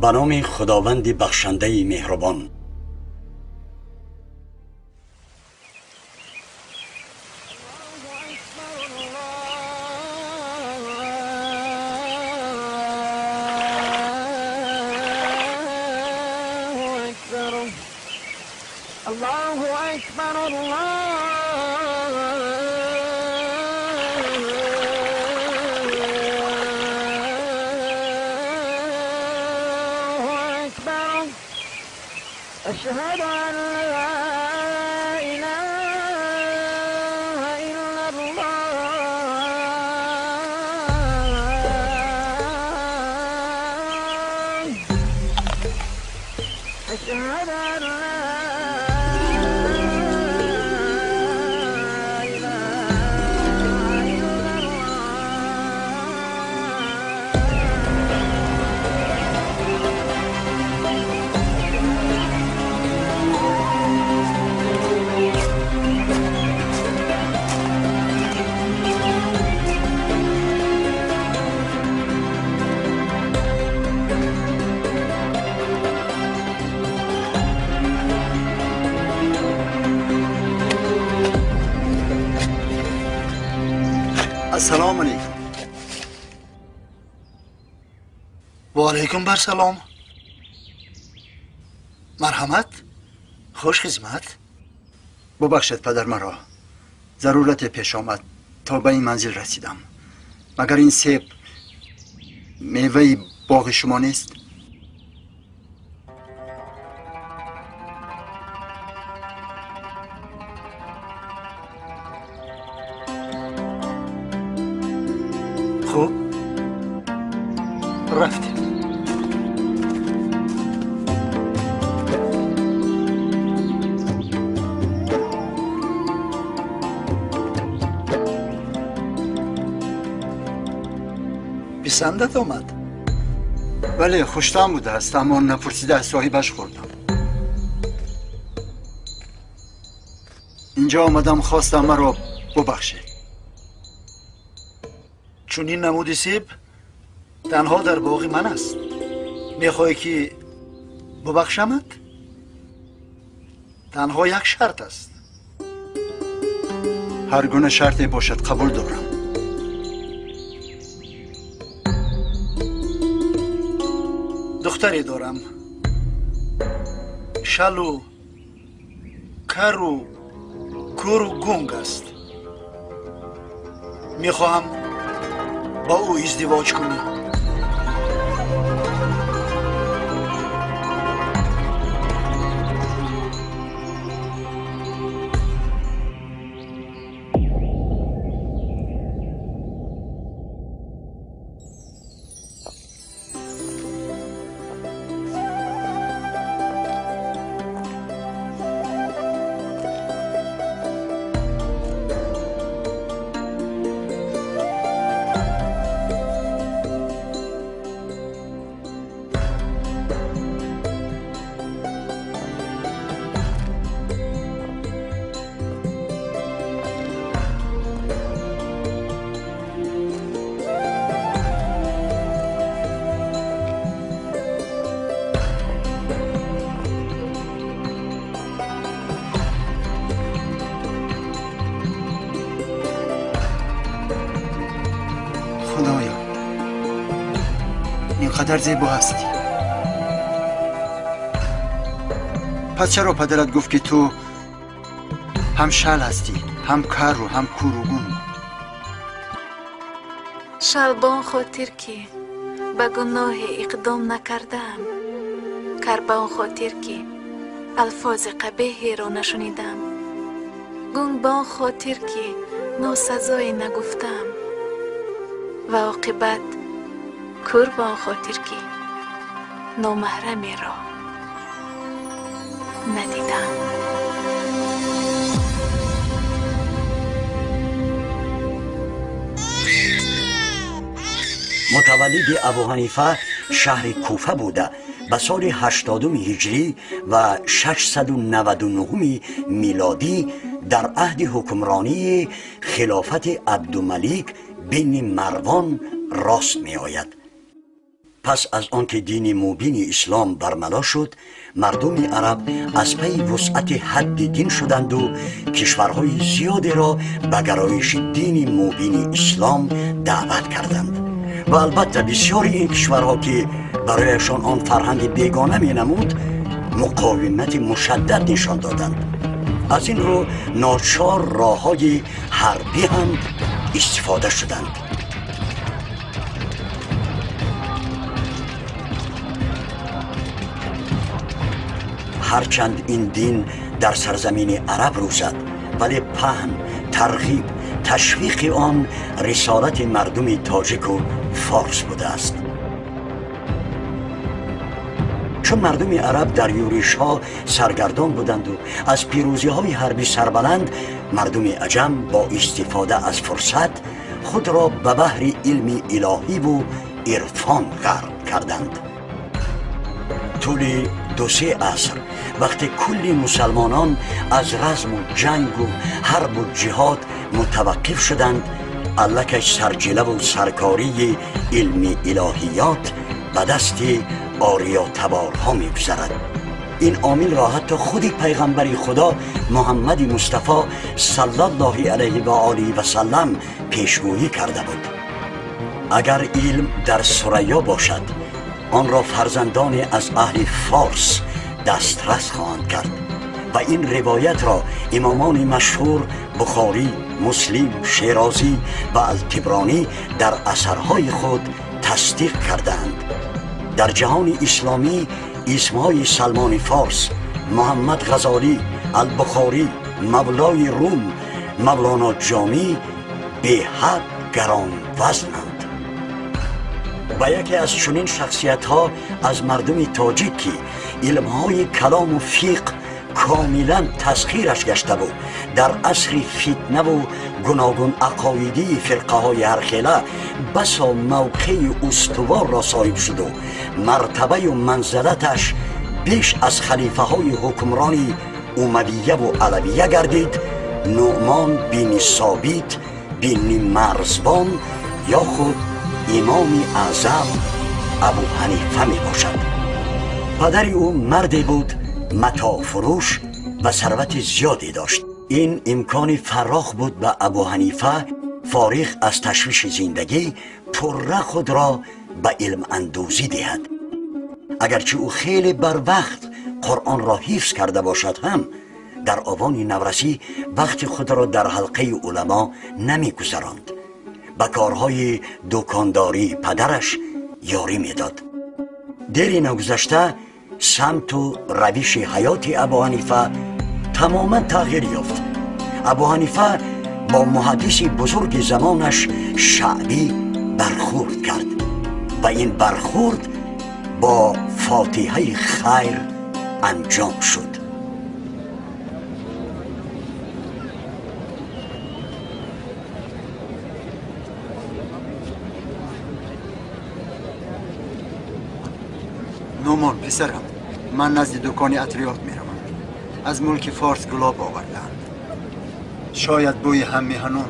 به نام خداوند بخشنده مهربان. أشهد أن لا إله إلا الله أشهد أن لا السلام علیکم. و علیکم بر سلام. مرحمت. خوش خدمت. ببخشید پدر مرا، ضرورت پیش آمد تا به این منزل رسیدم. مگر این سیب میوه باغ شما نیست؟ خوب رفتیم. پسندت آمد؟ بله خوشتم بوده است، اما نپرسیده از صاحبش خوردم. اینجا آمدم خواستم مرا ببخشید. چون این نمود سیب تنها در باغ من است. میخوای که ببخشمت؟ تنها یک شرط است. هر گونه شرطی باشد قبول دارم. دختری دارم، شلو کرو کورو گنگ است. میخواهم با او ازدواج کنی. اینقدر زیبا هستی. پس چرا پدرت گفت که تو هم شل هستی، هم کر و هم کوروگون؟ شل با خاطر که به گناه اقدام نکردم، کر با خاطر که الفاظ قبیحی را نشنیدم، گنگ با خاطر که ناسزایی نگفتم و عاقبت کور با خاطر که نامحرمی را ندیدم. متولد ابو حنیفه شهر کوفه بوده به سال 80 هجری و 699 میلادی در عهد حکمرانی خلافت عبدالملک بن مروان راست می آید. پس از آنکه دین مبین اسلام برملا شد، مردم عرب از پی وسعت حد دین شدند و کشورهای زیادی را به گرایش دین مبین اسلام دعوت کردند و البته بسیاری این کشورها که برایشان آن فرهنگ بیگانه می نمود مقاومت مشدد نشان دادند. از این رو ناچار راههای حربی هم استفاده شدند. هرچند این دین در سرزمین عرب روزد، ولی پهن، ترغیب، تشویق آن رسالت مردم تاجیک و فارس بوده است. چون مردم عرب در یورش ها سرگردان بودند و از پیروزی های حربی سربلند، مردم عجم با استفاده از فرصت خود را به بحر علم الهی و عرفان غرق کردند. طول 2-3 عصر وقتی کلی مسلمانان از رزم و جنگ و حرب و جهاد متوقف شدند، الکش سرجله و سرکاری علم الهیات به دست آریا تبارها می گذرد. این عامل را حتی خود پیغمبر خدا محمد مصطفی صلی الله علیه و آله و سلم پیشگویی کرده بود. اگر علم در ثریا باشد، آن را فرزندان از اهل فارس دسترس خواهند کرد و این روایت را امامان مشهور بخاری، مسلم، شیرازی و الطبرانی در اثرهای خود تصدیق کردند. در جهان اسلامی اسمهای سلمان فارس، محمد غزالی، البخاری، مولای روم، مولانا جامی به حد گران وزنند. و یکی از چنین شخصیت ها از مردم تاجیک که علمهای کلام و فقه کاملا تسخیرش گشته بود، در عصر فتنه و گوناگون عقایدی فرقه های هرخیله بسا موقع استوار را صاحب شد و مرتبه و منزلتش بیش از خلیفه های حکمرانی امویه و علویه گردید. نعمان بن ثابت بن مرزبان یا خود امام اعظم ابو حنیفه می باشد. پدر او مردی بود متاع فروش و ثروت زیادی داشت. این امکان فراخ بود به ابو حنیفه فارغ از تشویش زندگی پره خود را به علم اندوزی دهد. اگرچه او خیلی بر وقت قرآن را حفظ کرده باشد هم در آوان نورسی وقت خود را در حلقه علما نمی گذراند. به کارهای دکانداری پدرش یاری میداد. دیر نگذشته سمت و روش حیات ابو حنیفه تماما تغییر یافت. ابو حنیفه با محدث بزرگ زمانش شعبی برخورد کرد و این برخورد با فاتحه خیر انجام شد. نومان پسرم، من نزد دکان عطریات میروم. از ملک فارس گلاب آوردند. شاید بوی هم میهنان را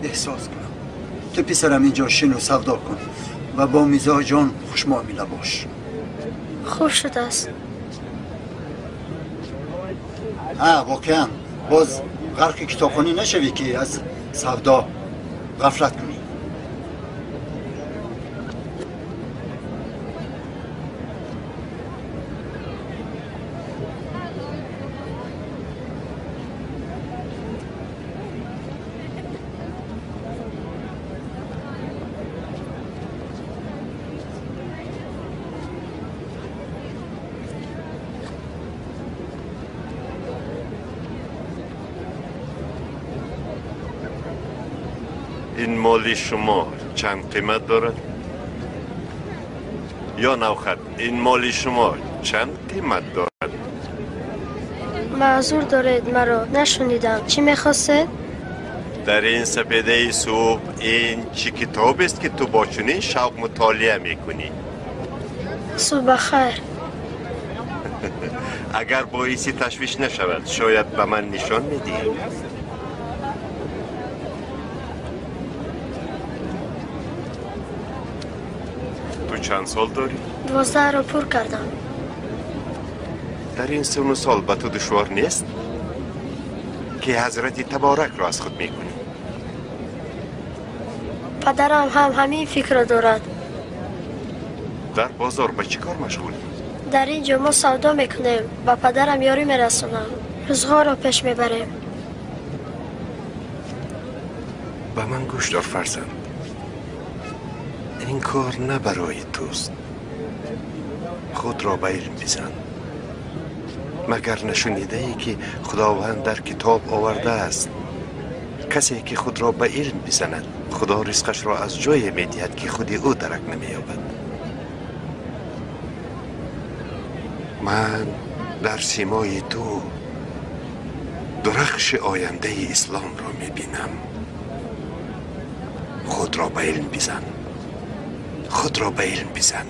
احساس کنم. تو پسرم اینجا شن و سودا کن و با میزا جان خوش معامله باش. خوب شده است. واقعا باز غرق کتابخوانی نشوی که از سودا غفلت کنی. این مال شما چند قیمت دارد؟ یا نوخط این مال شما چند قیمت دارد؟ معذور دارید مرا نشنیدم. چی میخواستید؟ در این سپیده صبح این چی کتاب است که تو با چنین شوق مطالعه میکنی؟ صبح خیر. اگر باعثی تشویش نشود شاید به من نشان میدی؟ تو چند سال داری؟ 12 رو پر کردم. در این سن و سال به تو دشوار نیست که حضرت تبارک را از خود میکنی؟ پدرم هم همین فکر رو دارد. در بازار به چی کار مشغولی؟ در اینجا ما سودا میکنیم. با پدرم یاری میرسونم. روزگار رو پیش میبریم. به من گوش دار فرزند. این کار نه برای توست. خود را به علم بزن. مگر نشنیده ای که خداوند در کتاب آورده است کسی که خود را به علم بزند خدا رزقش را از جای میدهد که خودی او درک نمییابد. من در سیمای تو درخش آینده اسلام را میبینم. خود را به علم بزن. خود را به علم بزن.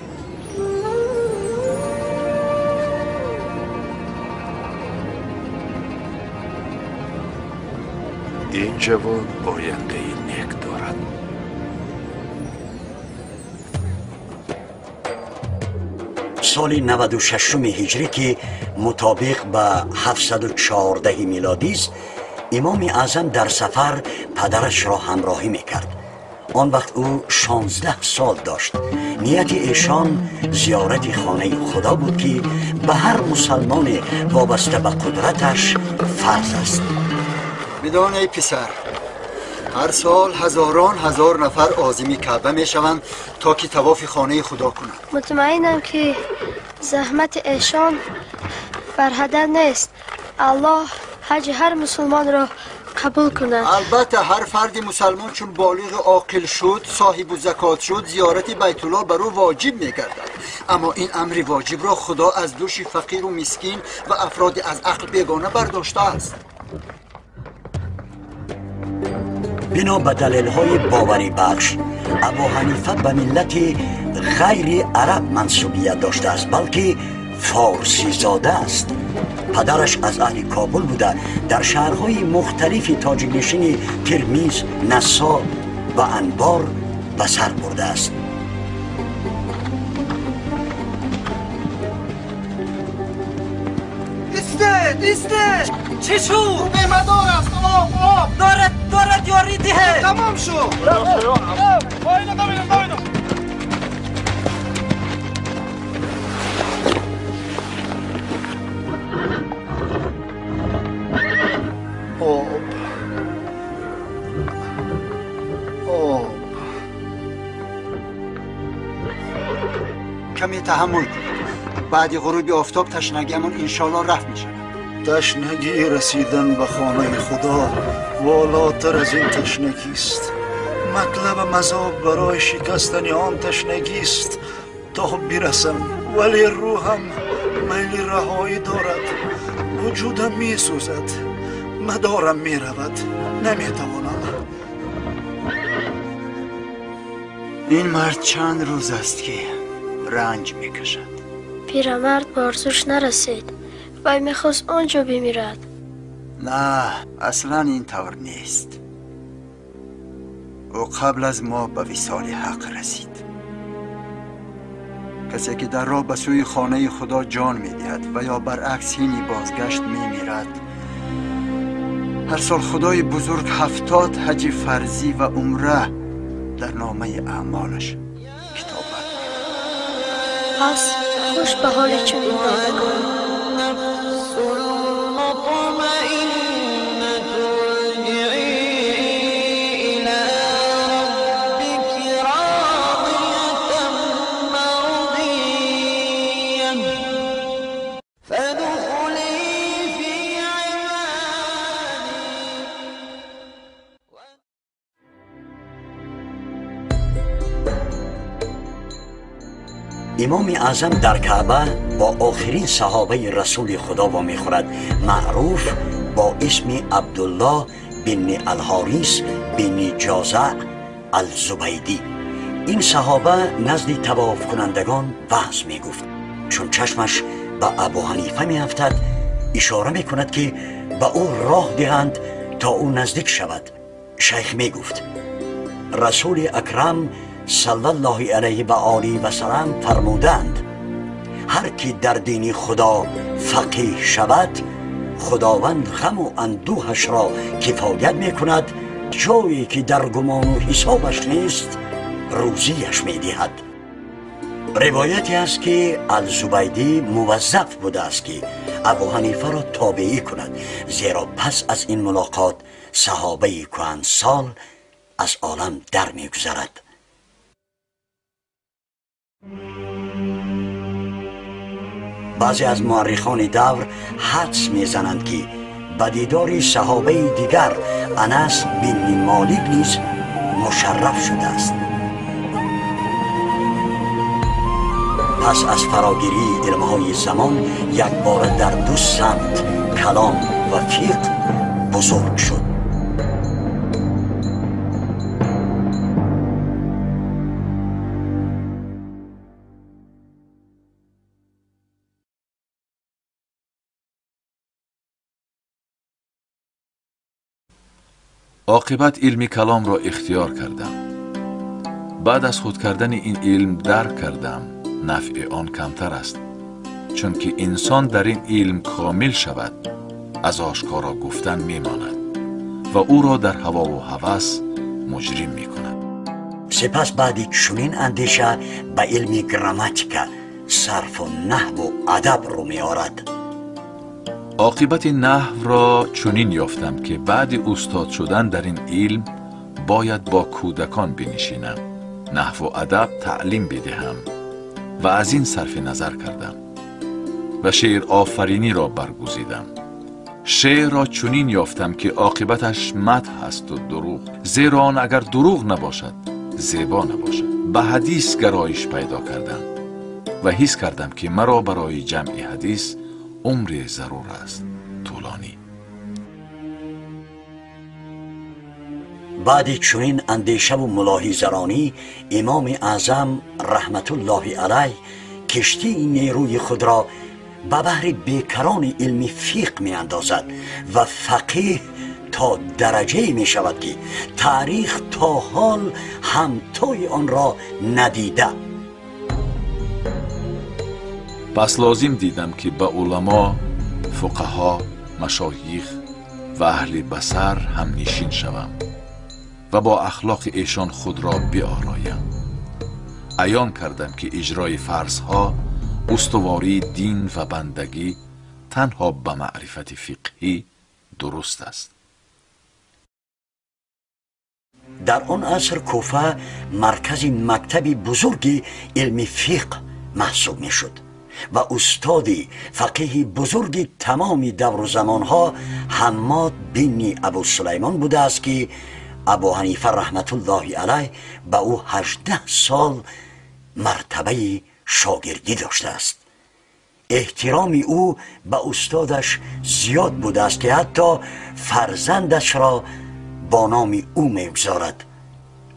این جوان آینده نیک دارد. سال 96 هجری که مطابق به 714 میلادی است، امام اعظم در سفر پدرش را همراهی میکرد. آن وقت او 16 سال داشت. نیت ایشان زیارت خانه خدا بود که به هر مسلمان وابسته به قدرتش فرض است. میدان ای پسر، هر سال هزاران هزار نفر عازم کعبه میشوند تا که طواف خانه خدا کنند. مطمئنم که زحمت ایشان برهدر نیست. الله حج هر مسلمان را قبول کند. البته هر فرد مسلمان چون بالغ عاقل شد، صاحب زکات شد، زیارت بیت الله بر او واجب میگردد. اما این امر واجب را خدا از دوش فقیر و مسکین و افراد از عقل بیگانه برداشته است. بنا به دلیل‌های باوری بخش، ابو حنیفه به ملت غیر عرب منسوبیت داشته است، بلکه فارسی زاده است. پدرش از اهل کابل بوده در شهرهای مختلف تاجیک‌نشین ترمیز، نسا و انبار به سر برده است. ایسته چی شو؟ مدار است. آب دارد یاری ده. تمام شو. کمی تحمل کن. بعد غروب آفتاب تشنگیمون انشالله رفت میشه. تشنگی رسیدن به خانه خدا والاتر از این تشنگی است. مطلب مذاب برای شکستن آن تشنگی است تا برسم، ولی روحم میل رهایی دارد. وجودم می سوزد، مدارم می رود، نمی توانم. این مرد چند روز است که رنج می کشد. پیرمرد بارزوش نرسید. وی میخواست آنجا بمیرد. نه، اصلا این طور نیست. او قبل از ما به وصال حق رسید. کسی که در راه به سوی خانه خدا جان میدهد و یا برعکس هینی بازگشت میمیرد، هر سال خدای بزرگ 70 حج فرضی و عمره در نامه اعمالش کتابت. پس خوش به حال چنین بندگان. امام اعظم در کعبه با آخرین صحابه رسول خدا با میخورد، معروف با اسم عبدالله بن الحارث بن جازع الزبیدی. این صحابه نزد طواف کنندگان وعظ میگفت. چون چشمش به ابو حنیفه میافتد اشاره میکند که به او راه دهند تا او نزدیک شود. شیخ میگفت رسول اکرم صلی الله علیه و آله و سلم فرمودند هر کی در دین خدا فقیه شود خداوند غم و اندوهش را کفایت می کند، جایی که در گمان و حسابش نیست روزیش می دهد. روایتی است که الزبیدی موظف بوده است که ابو حنیفه را تابعی کند، زیرا پس از این ملاقات صحابه کهنسال از عالم در می گذرد. بعضی از مورخان دور حدس میزنند که به دیدار صحابه دیگر انس بن مالک نیز مشرف شده است. پس از فراگیری علمهای زمان یک بار در دو سمت کلام و فقه بزرگ شد. عاقبت علم کلام را اختیار کردم. بعد از خود کردن این علم درک کردم نفع آن کمتر است، چون که انسان در این علم کامل شود از آشکارا گفتن میماند و او را در هوا و هوس مجرم می کند. سپس بعد چنین اندیشه به علم گراماتیکا، صرف و نحو و ادب رو می آرد. عاقبت نحو را چنین یافتم که بعد استاد شدن در این علم باید با کودکان بنشینم، نحو و ادب تعلیم بدهم و از این صرف نظر کردم و شعر آفرینی را برگزیدم. شعر را چنین یافتم که عاقبتش مدح است و دروغ، زیرا آن اگر دروغ نباشد زیبا نباشد. به حدیث گرایش پیدا کردم و حس کردم که مرا برای جمع حدیث عمر ضرور است، طولانی. بعد چنین اندیشه و ملاحظه‌رانی امام اعظم رحمت الله علیه کشتی نیروی خود را به بحر بیکران علم فقه می اندازد و فقیه تا درجه می شود که تاریخ تا حال همتای آن را ندیده. پس لازم دیدم که به علما، فقها، مشایخ و اهل بصر هم نشین شوم و با اخلاق ایشان خود را بیارایم. عیان کردم که اجرای فرضها، استواری دین و بندگی تنها به معرفت فقهی درست است. در آن عصر کوفه مرکز مکتب بزرگ علم فقه محسوب می شد و استاد فقیه بزرگ تمام دور و زمانها حماد بن ابو سلیمان بوده است که ابو حنیفه رحمت الله علیه به او 18 سال مرتبه شاگردی داشته است. احترام او به استادش زیاد بوده است که حتی فرزندش را با نام او میگذارد.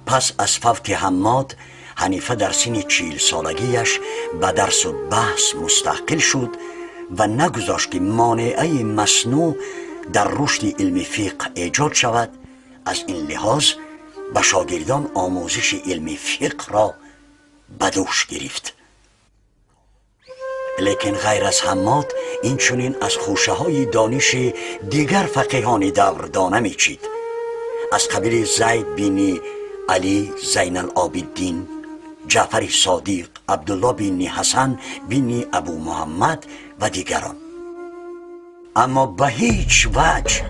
پس از فوت حماد، حنیفه در سن 40 سالگیش به درس و بحث مستقل شد و نگذاشت که مانعه مصنوع در رشد علم فقه ایجاد شود. از این لحاظ به شاگردان آموزش علم فقه را به دوش گرفت. لیکن غیر از حماد این چنین از خوشه های دانش دیگر فقیهان دور دانه می چید. از قبیل زید بن علی زین العابدین، جعفر صادق، عبدالله بن حسن بن ابو محمد و دیگران. اما به هیچ وجه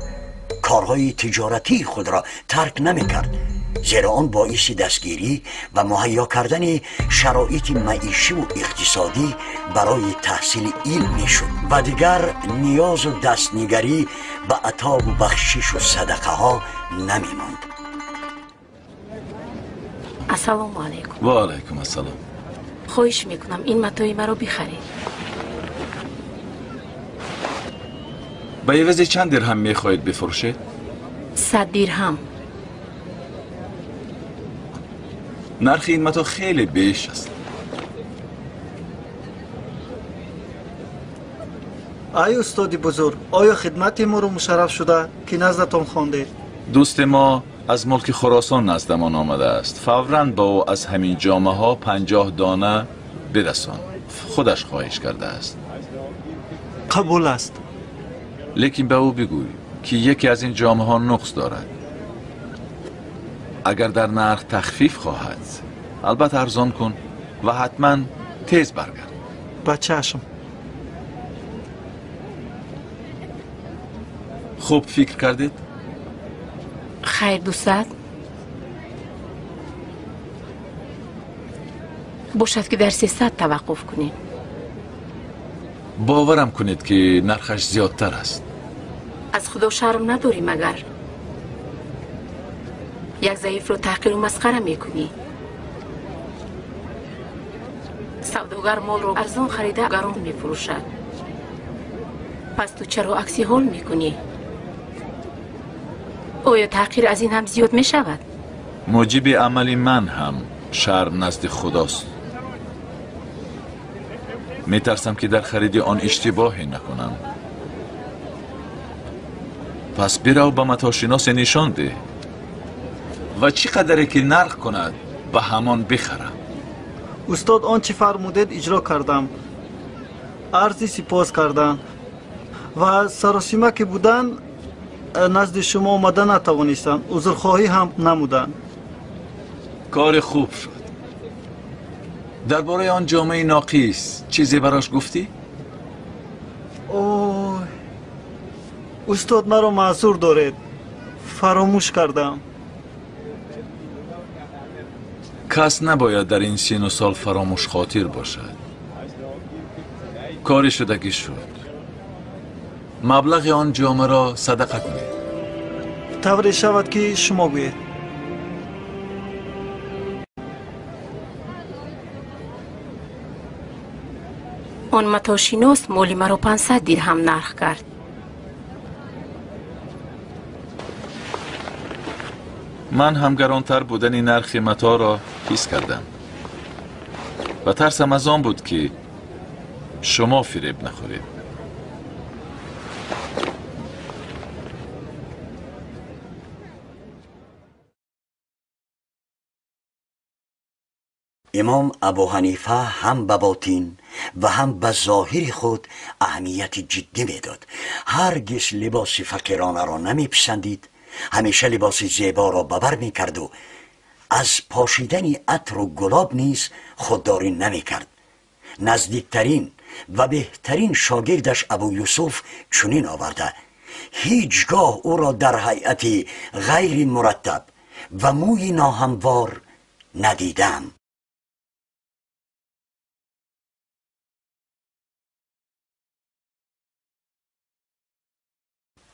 کارهای تجارتی خود را ترک نمی کرد، زیرا آن باعث دستگیری و مهیا کردن شرایط معیشی و اقتصادی برای تحصیل علم می شد و دیگر نیاز و دستنگری به عطا و بخشش و صدقه ها نمی ماند. السلام علیکم. و علیکم السلام. خواهش میکنم این متاع مرا بخرید. به عوض چند درهم میخواهید بفروشید؟ 100 درهم. نرخ این متاع خیلی بیش است. ای استاد بزرگ، آیا خدمت ما رو مشرف شده که نزدتان خوانده؟ دوست ما از ملک خراسان نزدمان آمده است. فوراً با او از همین جامه ها 50 دانه برسان. خودش خواهش کرده است. قبول است. لیکن به او بگوی که یکی از این جامه ها نقص دارد. اگر در نرخ تخفیف خواهد، البته ارزان کن و حتما تیز برگرد. با چشم. خوب فکر کردید؟ خیر 200 باشد که در 300 توقف کنیم. باورم کنید که نرخش زیادتر است. از خدا شرم نداری مگر یک ضعیف رو تحقیر و مسخره میکنی؟ سوداگر مال رو ارزان خریده گران میفروشد. پس تو چرا عکسی حال میکنی؟ آیا تحقیر از این هم زیاد میشود؟ موجب عمل من هم شرم نزد خداست. میترسم که در خرید آن اشتباهی نکنم. پس برو به متاشناس نشان ده و چی قدره که نرخ کند به همان بخرم. استاد آنچه فرمودید اجرا کردم. عرضی سپاس کردن و سراسیمه که بودن نزد شما آمده نتوانستم. عذرخواهی هم نمودن. کار خوب شد. درباره آن جامعه ناقص چیزی براش گفتی؟ اوه استاد مرا معذور دارید. فراموش کردم. کس نباید در این سن و سال فراموش خاطر باشد. کاری شدگی شد. مبلغ آن جامعه را صدقه کنید. طوری شود که شما گویید. آن متاشیناس مالی مرا 500 درهم نرخ کرد. من هم گرانتر بودن نرخ متا را حس کردم و ترسم از آن بود که شما فریب نخورید. امام ابو حنیفه هم به باطن و هم به ظاهر خود اهمیت جدی میداد. هرگز لباس فقیرانه را نمیپسندید. همیشه لباس زیبا را ببر میکرد و از پاشیدن عطر و گلاب نیز خودداری نمیکرد. نزدیکترین و بهترین شاگردش ابو یوسف چنین آورده: هیچگاه او را در هیئت غیر مرتب و موی ناهموار ندیدم.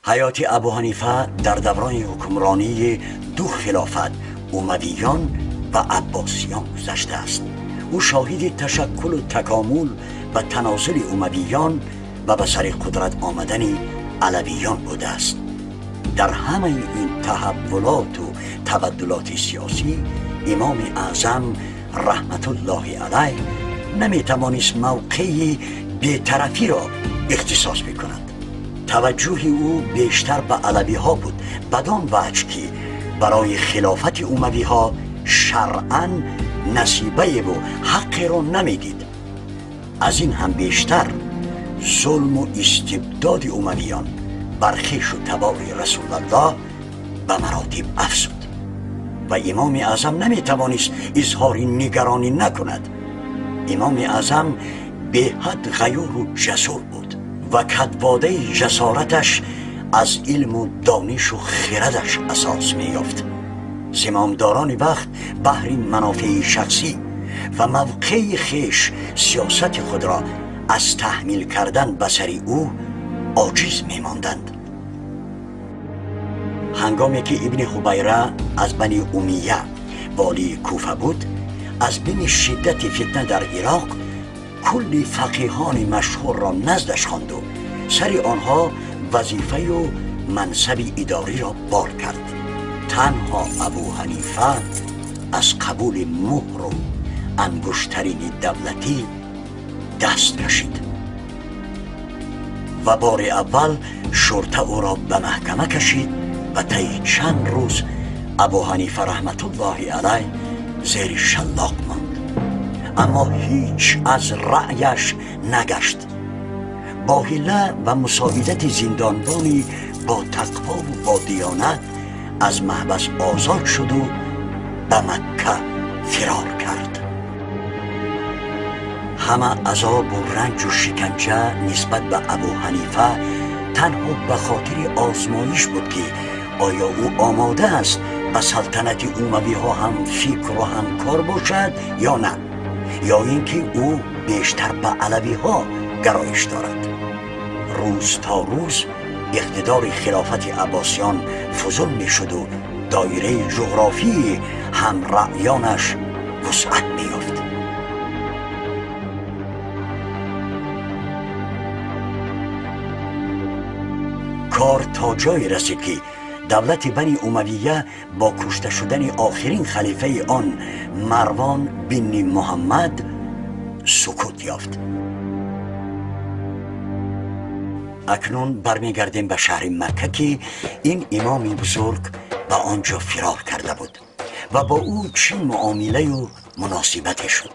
حیات ابو حنیفه در دوران حکمرانی دو خلافت امویان و عباسیان گذشته است. او شاهد تشکل و تکامل و تنازل امویان و به سر قدرت آمدن علویان بوده است. در همه این تحولات و تبدلات سیاسی امام اعظم رحمت الله علیه نمیتوانست موقعی بی‌طرفی را اختصاص بکند. توجه او بیشتر به علوی ها بود، بدان وجه که برای خلافت اموی ها شرعاً نصیبه و حقی را نمیدید. از این هم بیشتر ظلم و استبداد امویان بر خویش و تبار رسول الله به مراتب افزود و امام اعظم نمیتوانست اظهار نگرانی نکند. امام اعظم به حد غیور و جسور بود و کدباده جسارتش از علم و دانش و خردش اساس می‌یافت. زمامداران وقت بهر منافع شخصی و موقع خویش سیاست خود را از تحمیل کردن به سر او عاجز می‌ماندند. هنگامی که ابن خبیره از بنی امیه والی کوفه بود، از بین شدت فتنه در عراق کلی فقیهان مشهور را نزدش خواند و سر آنها وظیفه و منصب اداری را بار کرد. تنها ابو حنیفه از قبول مهر و انگشترین دولتی دست کشید و بار اول شرطه او را به محکمه کشید و طی چند روز ابو حنیفه رحمت الله علیه زیر شلاق ماند، اما هیچ از رأیش نگشت. با حیله و مساعدت زندانبانی با تقوا و با دیانت از محبس آزاد شد و به مکه فرار کرد. همه عذاب و رنج و شکنجه نسبت به ابو حنیفه تنها به خاطر آزمایش بود که آیا او آماده است به سلطنت اموی ها هم فکر و هم کار باشد یا نه، یا اینکه او بیشتر به علوی ها گرایش دارد. روز تا روز اقتدار خلافت عباسیان فزون می شد و دایره جغرافی هم رأیانش وسعت می یافت. کار تا جای رسید که دولت بنی امویه با کشته شدن آخرین خلیفه آن مروان بن محمد سکوت یافت. اکنون برمیگردیم به شهر مکه که این امام بزرگ به آنجا فرار کرده بود و با او چه معامله و مناسبتی شد.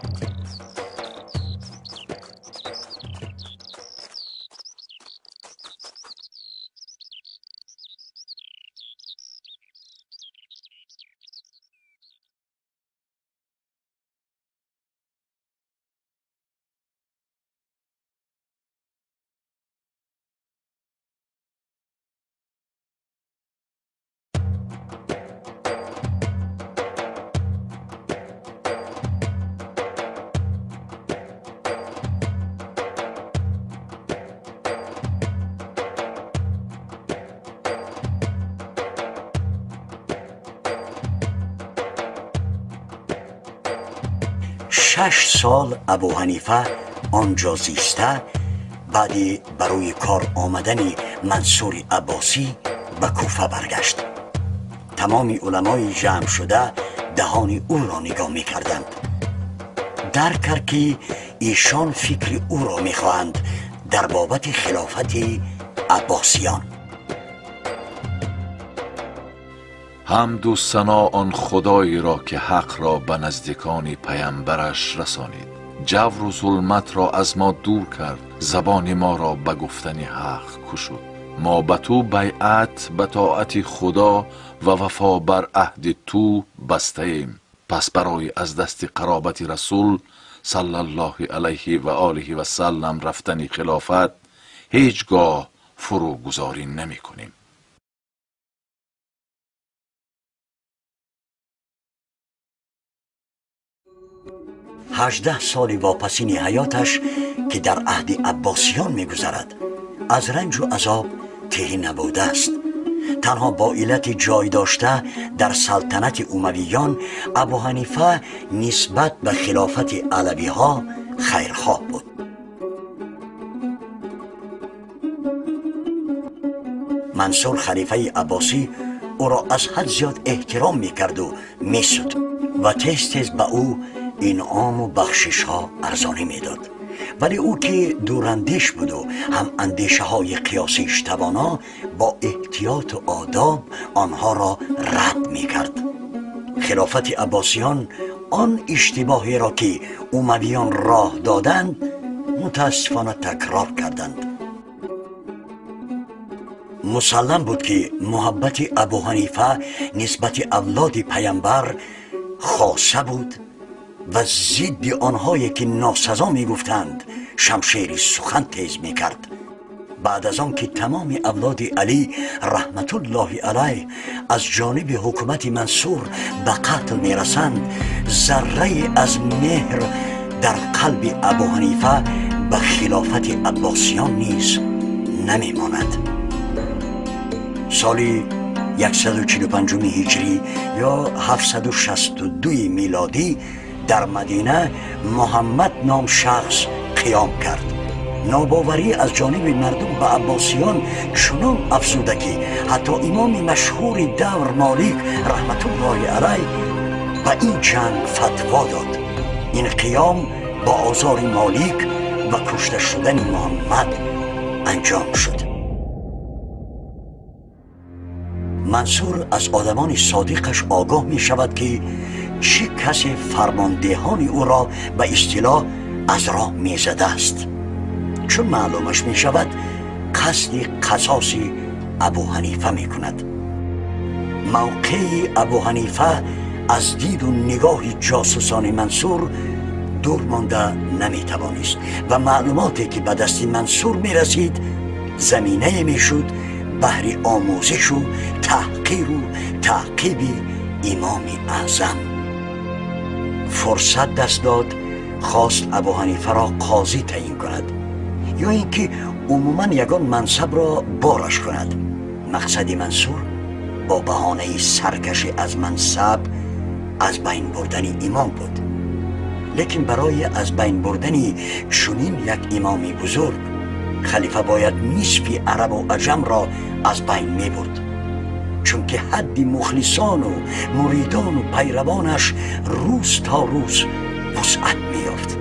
شش سال ابو حنیفه آنجا زیسته، بعدی برای کار آمدن منصور عباسی به کوفه برگشت. تمام علمای جمع شده دهان او را نگاه می کردند. درک کرد که ایشان فکر او را می خواهند در بابت خلافت عباسیان. حمد و ثنا آن خدایی را که حق را به نزدیکان پیامبرش رسانید، جور و ظلمت را از ما دور کرد، زبان ما را به گفتن حق کشود. ما به تو بیعت به طاعت خدا و وفا بر عهد تو بسته ایم، پس برای از دست قرابت رسول صلی الله علیه و آله و سلم رفتن خلافت هیچگاه فروگذاری نمی کنیم. 18 سال واپسین حیاتش که در عهد عباسیان می‌گذرد از رنج و عذاب ته نبوده است. تنها با علت جای داشته در سلطنت امویان، ابو حنیفه نسبت به خلافت علوی ها خیرخواه بود. منصور خلیفه عباسی او را از حد زیاد احترام میکرد و میسود و تیز تیز به او انعام و بخشش ها ارزانی میداد، ولی او که دوراندیش بود و هم اندیشه های قیاسیش توانا، با احتیاط و آداب آنها را رد میکرد. خلافت عباسیان آن اشتباهی را که امویان راه دادند متاسفانه تکرار کردند. مسلم بود که محبت ابو حنیفه نسبت اولاد پیامبر خاصه بود و ضد آنهایی که ناسزا می گفتند شمشیر سخن تیز می کرد. بعد از آن که تمام اولاد علی رحمت الله علیه از جانب حکومت منصور به قتل می رسند، ذره از مهر در قلب ابو حنیفه به خلافت عباسیان نیز نمی ماند. سال 145 هجری یا 762 میلادی در مدینه محمد نام شخص قیام کرد. ناباوری از جانب مردم به عباسیان چنان افزوده که حتی امام مشهور دور مالک رحمت الله علیه به این جنگ فتوا داد. این قیام با آزار مالک و کشته شدن محمد انجام شد. منصور از آدمان صادقش آگاه می شود که چه کسی فرماندهان او را به اصطلاح از راه می زده است. چون معلومش می شود قصد قصاص ابو حنیفه می کند. موقع ابو حنیفه از دید و نگاه جاسوسان منصور دور مانده نمی توانست و معلوماتی که به دست منصور می رسید زمینه می شد بهر آموزش و تحقیر و تعقیب امام اعظم. فرصت دست داد خواست ابو حنیفه را قاضی تعیین کند یا اینکه عموما یگان منصب را بارش کند. مقصد منصور با بهانه سرکشی از منصب از بین بردن امام بود، لیکن برای از بین بردن چنین یک امام بزرگ خلیفه باید نصف عرب و عجم را از بین می برد، چون که حد مخلصان و مریدان و پیروانش روز تا روز وسعت می یافت.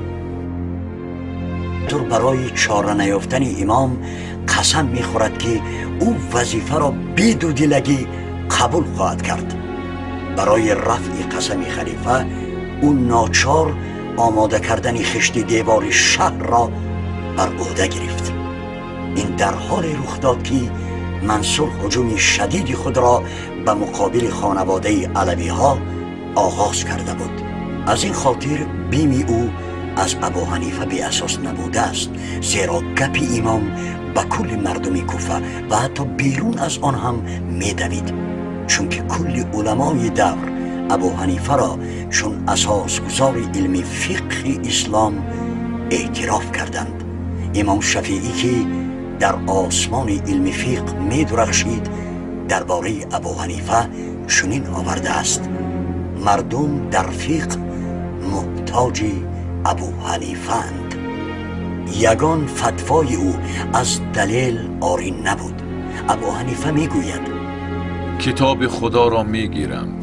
برای چاره نیافتن امام قسم می خورد که او وظیفه را بی دودیلگی قبول خواهد کرد. برای رفع قسم خلیفه او ناچار آماده کردن خشت دیوار شهر را بر عهده گرفت. این در حال رخ داد که منصور هجوم شدید خود را به مقابل خانواده علوی ها آغاز کرده بود. از این خاطر بیم او از ابو حنیفه بی اساس نبوده است، زیرا گپ امام به کل مردم کوفه و حتی بیرون از آن هم می دوید، چون که کل علمای دور ابو حنیفه را چون اساسگزار علم فقه اسلام اعتراف کردند. امام شفیعی که در آسمان علم فقه می درخشید درباره ابو حنیفه چنین آورده است: مردم در فقه محتاج ابو حنیفه اند. یگان فتوای او از دلیل عاری نبود. ابو حنیفه می گوید کتاب خدا را می گیرم،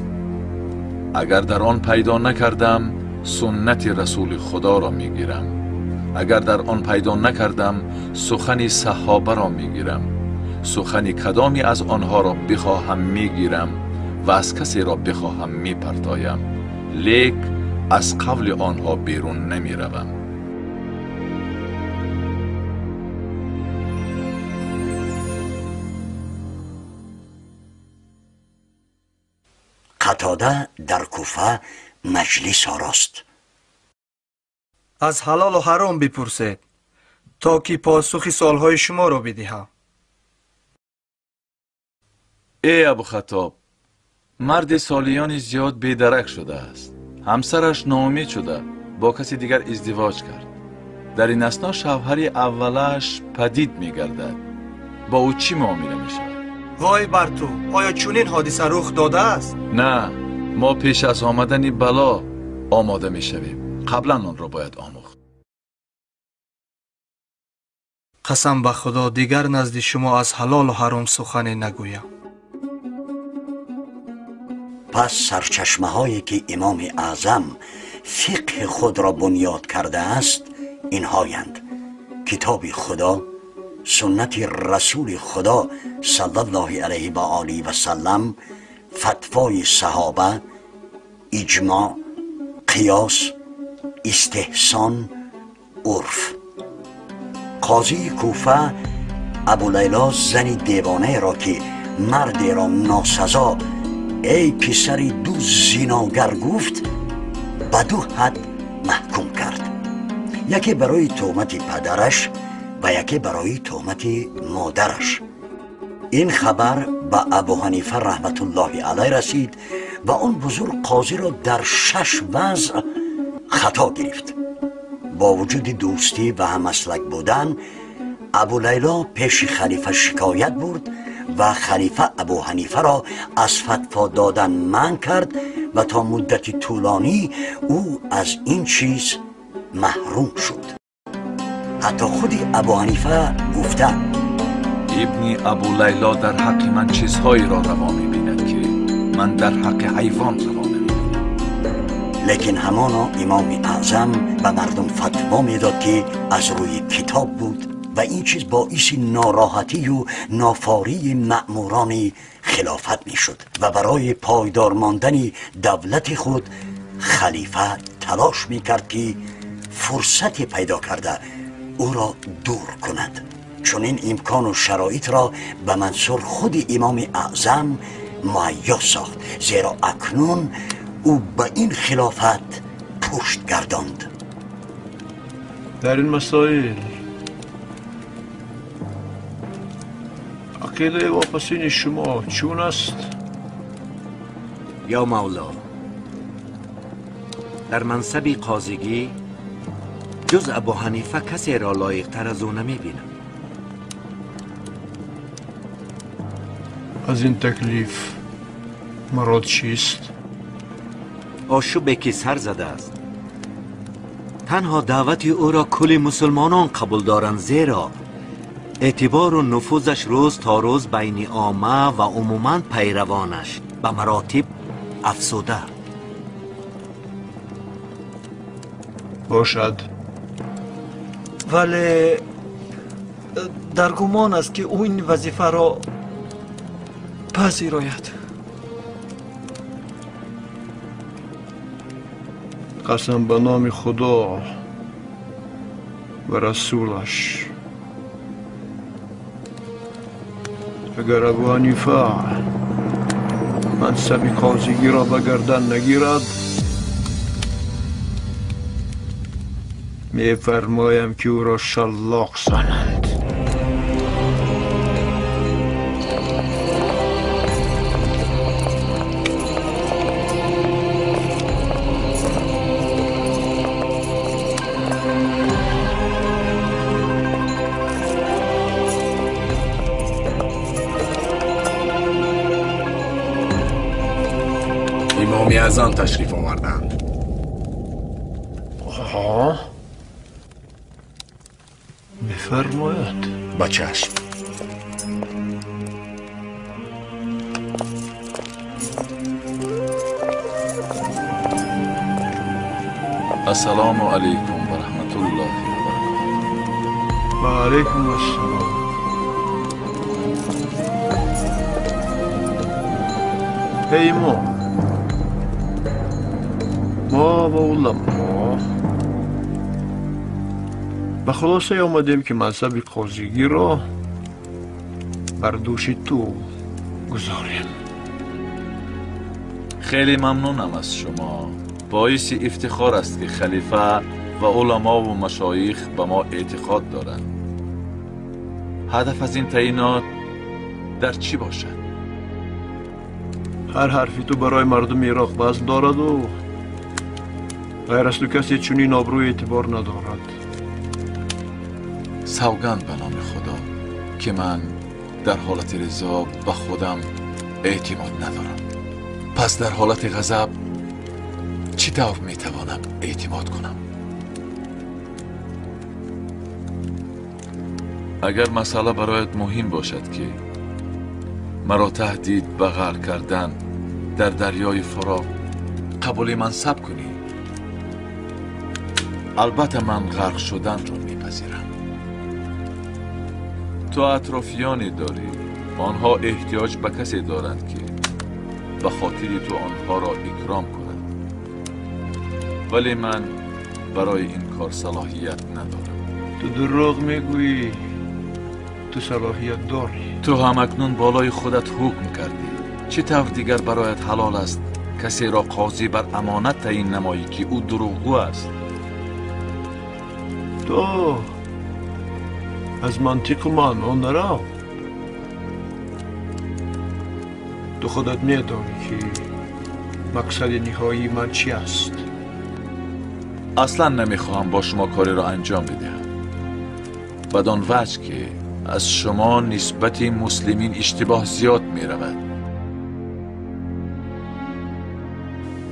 اگر در آن پیدا نکردم سنت رسول خدا را می گیرم، اگر در آن پیدا نکردم سخن صحابه را می گیرم، سخن کدامی از آنها را بخواهم می گیرم و از کسی را بخواهم می پرتایم، لیک از قول آنها بیرون نمی روم. قتاده در کوفه مجلس آراست. از حلال و حرام بپرسید تا که پاسخ سوالهای شما را بدهم. ای ابو خطاب، مرد سالیانی زیاد بیدرک شده است. همسرش ناامید شده با کسی دیگر ازدواج کرد. در این اثنا شوهر اولش پدید می گردد. با او چی معامله می شود؟ وای بر تو، آیا چنین حادثه رخ داده است؟ نه، ما پیش از آمدن بلا آماده می شویم. قبلا آن را باید آموخت. قسم به خدا دیگر نزد شما از حلال و حرام سخنی نگویم. پس سرچشمه هایی که امام اعظم فقه خود را بنیاد کرده است اینهایند: کتاب خدا، سنت رسول خدا صلی الله علیه و آله و سلم، فتوای صحابه، اجماع، قیاس، استحسان، عرف. قاضی کوفه ابو لیلا زن دیوانه را که مرد را ناسزا ای پسر دو زیناگر گفت به دو حد محکوم کرد، یکی برای تهمت پدرش و یکی برای تهمت مادرش. این خبر به ابو حنیفه رحمت الله علیه رسید و آن بزرگ قاضی را در 6 وضع خطا گرفت. با وجود دوستی و هممسلک بودن ابو لیلا پیش خلیفه شکایت برد و خلیفه ابو حنیفه را از فتوا دادن منع کرد و تا مدت طولانی او از این چیز محروم شد. حتی خود ابو حنیفه گفته ابن ابو لیلا در حق من چیزهایی را روا می‌بیند که من در حق حیوان روا نمی‌بینم. لیکن همانا امام اعظم به مردم فتوا میداد که از روی کتاب بود و این چیز باعث ناراحتی و نافاری مأموران خلافت می شد و برای پایدار ماندن دولت خود خلیفه تلاش می کرد که فرصت پیدا کرده او را دور کند. چون این امکان و شرایط را به منصور خود امام اعظم مهیا ساخت، زیرا اکنون او به این خلافت پشت گرداند. در این مسائل عقیده واپسین شما چون است؟ یا مولا، در منصب قاضیگی جز ابو حنیفه کسی را لایق‌تر از او نمی‌بینم. از این تکلیف مراد چیست؟ آشوبی که سر زده است. تنها دعوت او را کل مسلمانان قبول دارند، زیرا اعتبار و نفوذش روز تا روز بین عامه و عموما پیروانش به مراتب افزوده. باشد، ولی در گمان است که او این وظیفه را پذیراید. قسم به نام خدا و رسولش، اگر ابو حنیفه منصب قاضیگی را به گردن نگیرد، می فرمایم که او را شلاق زنند. امام اعظم تشریف آوردند. آها، میفرماید. با چشم. السلام علیکم و رحمت الله و برکاته. و علیکم السلام. ای امام، ما و علما به خلاصه آمدیم که منصب قاضیگی را بر دوش تو گذاریم. خیلی ممنونم از شما. باعث افتخار است که خلیفه و علما و مشایخ به ما اعتقاد دارند. هدف از این تعیینات در چی باشد؟ هر حرفی تو برای مردم عراق وزن دارد و غیر از تو کسی چنین آبروی اعتبار ندارد. سوگند به نام خدا که من در حالت رضا به خودم اعتماد ندارم. پس در حالت غضب چی طور میتوانم اعتماد کنم؟ اگر مسئله برایت مهم باشد که مرا تهدید به غرق کردن در دریای فرات قبول منصب کنی، البته من غرق شدن را میپذیرم. تو اطرافیانی داری، آنها احتیاج به کسی دارند که به خاطر تو آنها را اکرام کنند، ولی من برای این کار صلاحیت ندارم. تو دروغ میگویی، تو صلاحیت داری. تو هم اکنون بالای خودت حکم کردی. چه طور دیگر برایت حلال است کسی را قاضی بر امانت تعیین نمایی که او دروغگو است؟ تو از منطق من آن نرو. تو خودت میدانی که مقصد نهایی من چی است. اصلا نمیخواهم با شما کاری را انجام بدهم بدان وجه که از شما نسبت مسلمین اشتباه زیاد میرود.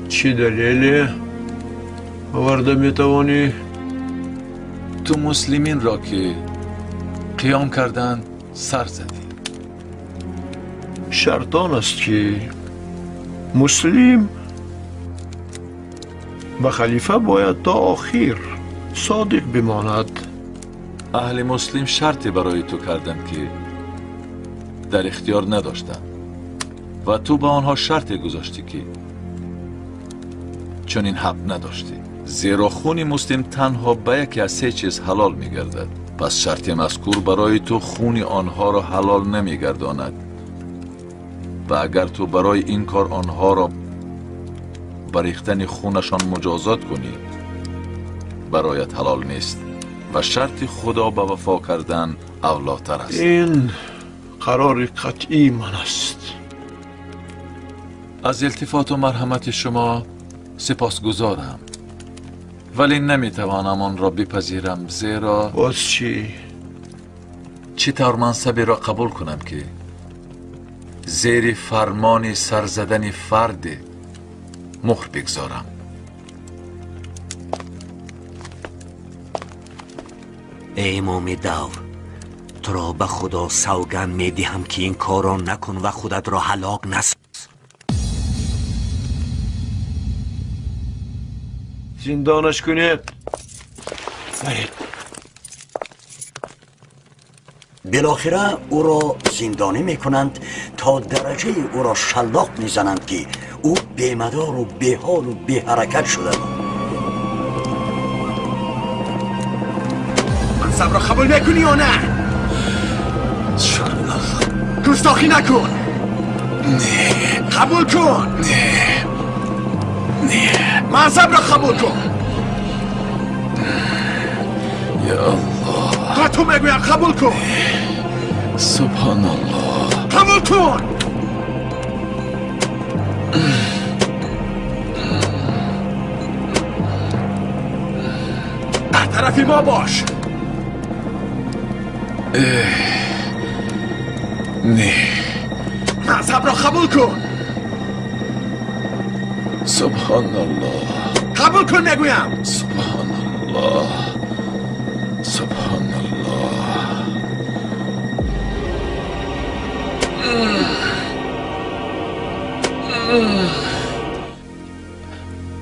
چی دلیلی آورده میتوانی؟ تو مسلمین را که قیام کردند سر زدی. شرط آن است که مسلم به خلیفه باید تا آخر صادق بماند اهل مسلم شرطی برای تو کردند که در اختیار نداشتند و تو با آنها شرطی گذاشتی که چون این حق نداشتی، زیرا خون مسلم تنها به یکی از 3 چیز حلال می گردد. پس شرط مذکور برای تو خون آنها را حلال نمی گرداند و اگر تو برای این کار آنها را بریختن خونشان مجازات کنی برایت حلال نیست و شرط خدا به وفا کردن اولاتر است. این قرار قطعی من است. از التفات و مرحمت شما سپاسگزارم، ولی نمیتوانم آن را بپذیرم، زیرا باز چی؟ چطور منصبی را قبول کنم که زیر فرمان سرزدن فرد مهر بگذارم؟ ای امام دور، تو را به خدا سوگند می دهم که این کار را نکن و خودت را هلاک نساز. زندانش کنید. بالاخره او را زندانی میکنند تا درجه او را شلاق میزنند که او بیمدار و بیحال و بی حرکت شده. منصب را قبول میکنی یا نه؟ گستاخی نکن. نه. قبول کن. نه. نه. منصب را قبول کن. یا الله، با تو میگویم قبول کن. سبحان الله. قبول کن. در طرف ما باش. نه. منصب را قبول کن. سبحان الله. قبول کن میگویم. سبحان الله. سبحان الله.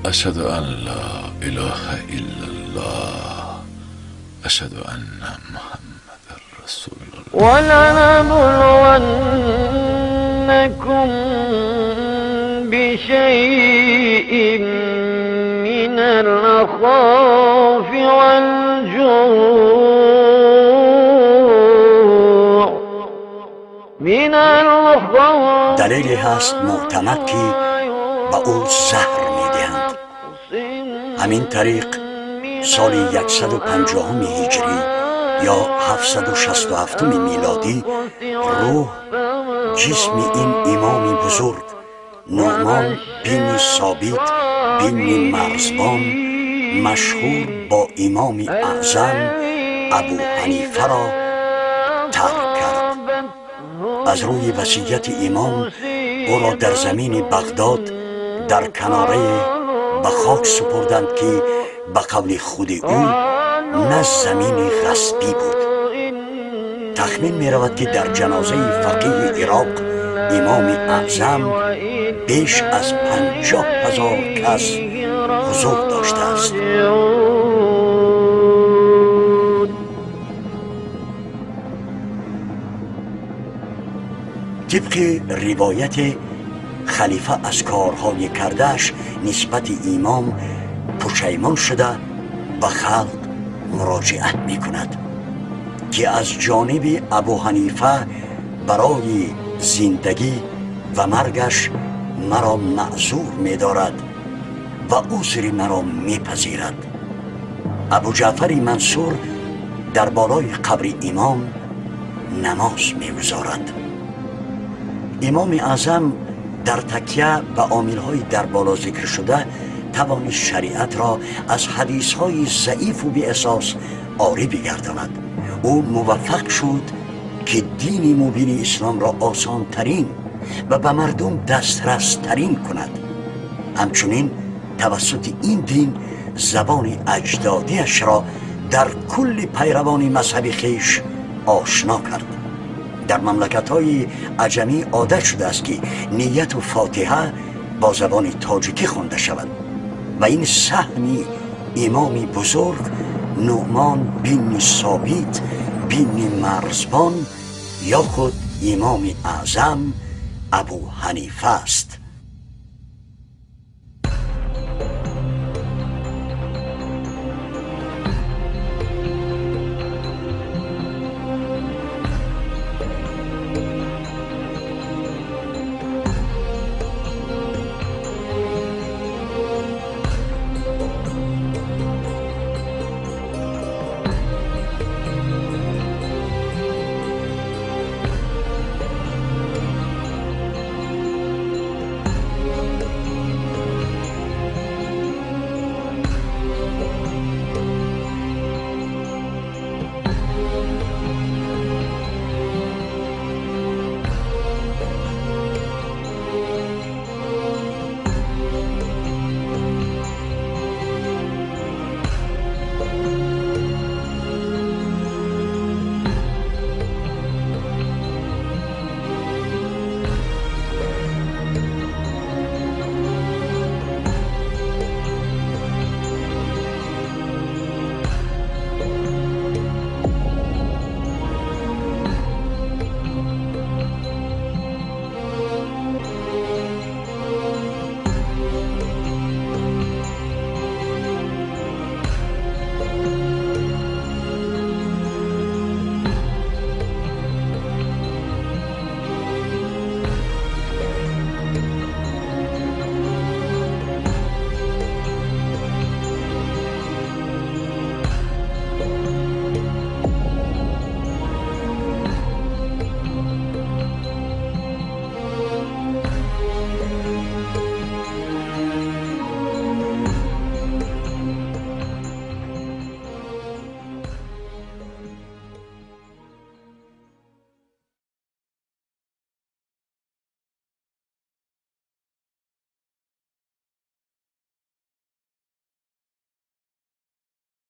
أشهد أن لا إله إلا الله أشهد أن محمد رسول الله. ولنبلونكم بشيء من الخوف والجوع دلیلی هست معتمد که به او زهر میدهند. همین طریق سال 150 هجری یا 767 میلادی روح جسم این امام بزرگ نعمان بن ثابت بن مرزبان مشهور با امام اعظم ابو حنیفه را ترک کرد. از روی وصیت امام او را در زمین بغداد در کناره به خاک سپردند که به قول خود او نه زمین غصبی بود. تخمین می رود که در جنازه فقیه عراق امام اعظم بیش از 50,000 کس حضور داشته است. طبق روایت خلیفه از کارهای کردهش نسبت امام پشیمان شده به خلق مراجعت می کند که از جانب ابو حنیفه برای زندگی و مرگش مرا معذور می دارد و عذر مرا می پذیرد. ابو جعفر منصور در بالای قبر امام نماز می گذارد. امام اعظم در تکیه به عامل‌های در بالا ذکر شده توانست شریعت را از حدیث‌های ضعیف و بی اساس عاری بگرداند. او موفق شد که دین مبین اسلام را آسان ترین و به مردم دسترس ترین کند. همچنین توسط این دین زبان اجدادیش را در کل پیروان مذهب خویش آشنا کرد. در مملکت‌های عجمی عادت شده است که نیت و فاتحه با زبان تاجیکی خوانده شود و این سهمی امامی بزرگ نعمان بن ثابت بن مرزبان یا خود امام اعظم ابو حنیفه است.